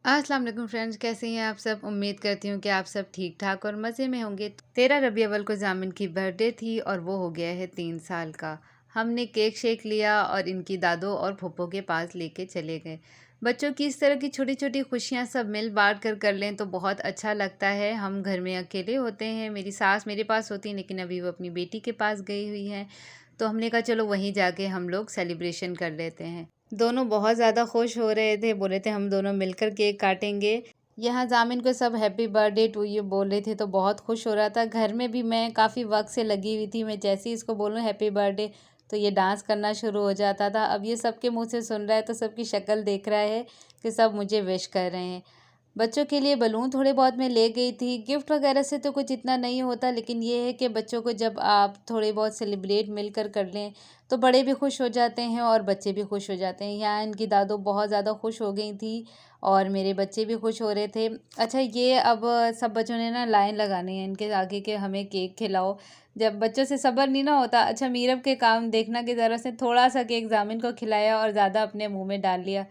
अस्सलाम वालेकुम फ्रेंड्स, कैसे हैं आप सब। उम्मीद करती हूँ कि आप सब ठीक ठाक और मज़े में होंगे। 13 रबी अव्वल को जामिन की बर्थडे थी और वो हो गया है 3 साल का। हमने केक शेक लिया और इनकी दादों और फूफो के पास लेके चले गए। बच्चों की इस तरह की छोटी छोटी खुशियाँ सब मिल बांट कर लें तो बहुत अच्छा लगता है। हम घर में अकेले होते हैं, मेरी सास मेरे पास होती है लेकिन अभी वो अपनी बेटी के पास गई हुई हैं, तो हमने कहा चलो वहीं जाके हम लोग सेलिब्रेशन कर लेते हैं। दोनों बहुत ज़्यादा खुश हो रहे थे, बोले थे हम दोनों मिलकर केक काटेंगे। यहाँ जामिन को सब हैप्पी बर्थडे टू यू बोल रहे थे तो बहुत खुश हो रहा था। घर में भी मैं काफ़ी वक्त से लगी हुई थी, मैं जैसे ही इसको बोलूँ हैप्पी बर्थडे तो ये डांस करना शुरू हो जाता था। अब ये सबके मुँह से सुन रहा है तो सबकी शक्ल देख रहा है कि सब मुझे विश कर रहे हैं। बच्चों के लिए बलून थोड़े बहुत मैं ले गई थी। गिफ्ट वगैरह से तो कुछ इतना नहीं होता, लेकिन ये है कि बच्चों को जब आप थोड़े बहुत सेलिब्रेट मिलकर कर लें तो बड़े भी खुश हो जाते हैं और बच्चे भी खुश हो जाते हैं। यहाँ इनकी दादू बहुत ज़्यादा खुश हो गई थी और मेरे बच्चे भी खुश हो रहे थे। अच्छा, ये अब सब बच्चों ने ना लाइन लगानी है इनके आगे के हमें केक खिलाओ। जब बच्चों से सब्र नहीं ना होता। अच्छा, मीरब के काम देखना की ज़रा से थोड़ा सा केक जामिन को खिलाया और ज़्यादा अपने मुँह में डाल लिया।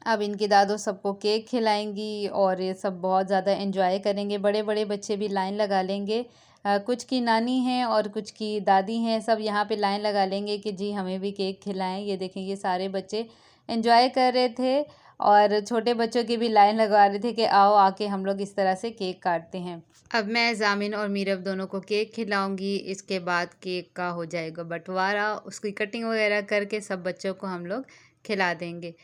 अब इनकी दादू सबको केक खिलाएंगी और ये सब बहुत ज़्यादा एंजॉय करेंगे। बड़े बड़े बच्चे भी लाइन लगा लेंगे। कुछ की नानी हैं और कुछ की दादी हैं, सब यहाँ पे लाइन लगा लेंगे कि जी हमें भी केक खिलाएं। ये देखें, ये सारे बच्चे एंजॉय कर रहे थे और छोटे बच्चों की भी लाइन लगा रहे थे कि आओ आके हम लोग इस तरह से केक काटते हैं। अब मैं जामिन और मीरब दोनों को केक खिलाऊंगी। इसके बाद केक का हो जाएगा बंटवारा, उसकी कटिंग वगैरह करके सब बच्चों को हम लोग खिला देंगे।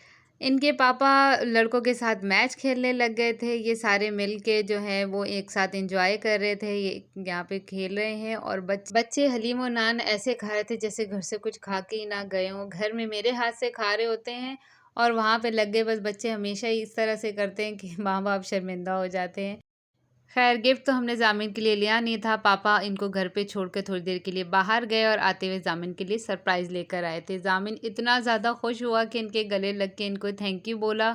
इनके पापा लड़कों के साथ मैच खेलने लग गए थे। ये सारे मिल के जो है वो एक साथ एंजॉय कर रहे थे। ये यहाँ पे खेल रहे हैं और बच्चे हलीम और नान ऐसे खा रहे थे जैसे घर से कुछ खा के ही ना गए हों। घर में मेरे हाथ से खा रहे होते हैं और वहाँ पे लग गए। बस बच्चे हमेशा ही इस तरह से करते हैं कि माँ बाप शर्मिंदा हो जाते हैं। खैर, गिफ्ट तो हमने जामिन के लिए लिया नहीं था। पापा इनको घर पे छोड़ के थोड़ी देर के लिए बाहर गए और आते हुए जामिन के लिए सरप्राइज़ लेकर आए थे। जामिन इतना ज़्यादा खुश हुआ कि इनके गले लग के इनको थैंक यू बोला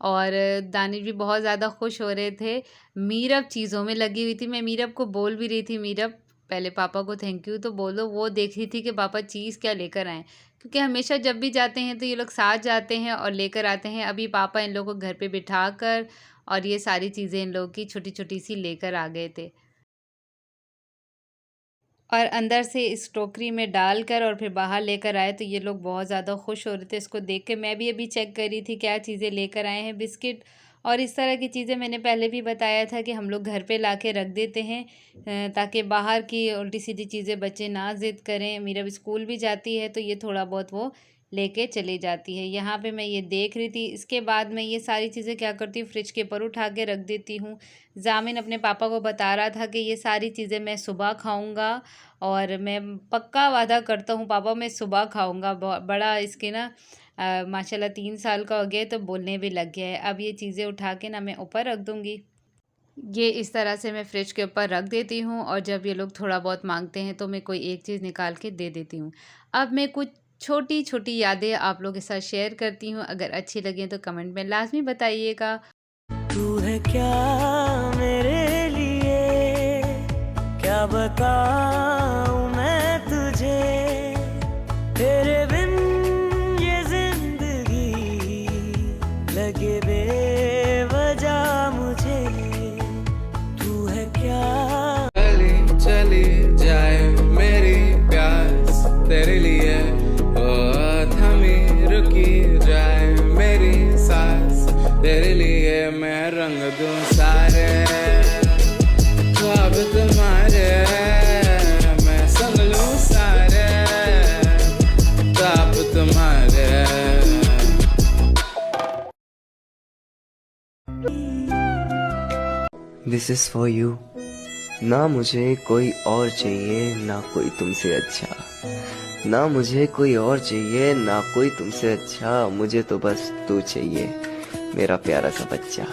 और दानिश भी बहुत ज़्यादा खुश हो रहे थे। मीरब चीज़ों में लगी हुई थी। मैं मीरब को बोल भी रही थी, मीरब पहले पापा को थैंक यू तो बोलो। वो देख रही थी कि पापा चीज़ क्या लेकर आएँ, क्योंकि हमेशा जब भी जाते हैं तो ये लोग साथ जाते हैं और लेकर आते हैं। अभी पापा इन लोगों को घर पे बिठा कर और ये सारी चीज़ें इन लोगों की छोटी-छोटी सी लेकर आ गए थे और अंदर से इस टोकरी में डालकर और फिर बाहर लेकर आए तो ये लोग बहुत ज़्यादा खुश हो रहे थे इसको देख के। मैं भी अभी चेक कर रही थी क्या चीज़ें लेकर आए हैं। बिस्किट और इस तरह की चीज़ें मैंने पहले भी बताया था कि हम लोग घर पे लाके रख देते हैं ताकि बाहर की उल्टी सीधी चीज़ें बच्चे ना ज़िद करें। मेरा भी स्कूल भी जाती है तो ये थोड़ा बहुत वो लेके चली जाती है। यहाँ पे मैं ये देख रही थी। इसके बाद मैं ये सारी चीज़ें क्या करती हूँ, फ्रिज के ऊपर उठा के रख देती हूँ। जामिन अपने पापा को बता रहा था कि ये सारी चीज़ें मैं सुबह खाऊंगा और मैं पक्का वादा करता हूँ पापा मैं सुबह खाऊंगा। बड़ा इसके ना माशाल्लाह 3 साल का हो गया है तो बोलने भी लग गया है। अब ये चीज़ें उठा के ना मैं ऊपर रख दूँगी। ये इस तरह से मैं फ्रिज के ऊपर रख देती हूँ और जब ये लोग थोड़ा बहुत मांगते हैं तो मैं कोई एक चीज़ निकाल के दे देती हूँ। अब मैं कुछ छोटी छोटी यादें आप लोगों के साथ शेयर करती हूँ। अगर अच्छी लगे तो कमेंट में लाजमी बताइएगा। तू है क्या मेरे लिए, क्या बताऊं मैं तुझे, तेरे बिन ये जिंदगी लगे बेवजह मुझे। तू है क्या। चली चली जाए मेरी प्यास तेरे लिए, ओ थमी रुकी जाए मेरी सांस तेरे लिए। मैं रंग दूं सारे ख्वाब तुम्हारे, मैं संग लूं सारे ख्वाब तुम्हारे। This is for you. ना मुझे कोई और चाहिए ना कोई तुमसे अच्छा, ना मुझे कोई और चाहिए ना कोई तुमसे अच्छा, मुझे तो बस तू चाहिए मेरा प्यारा सा बच्चा।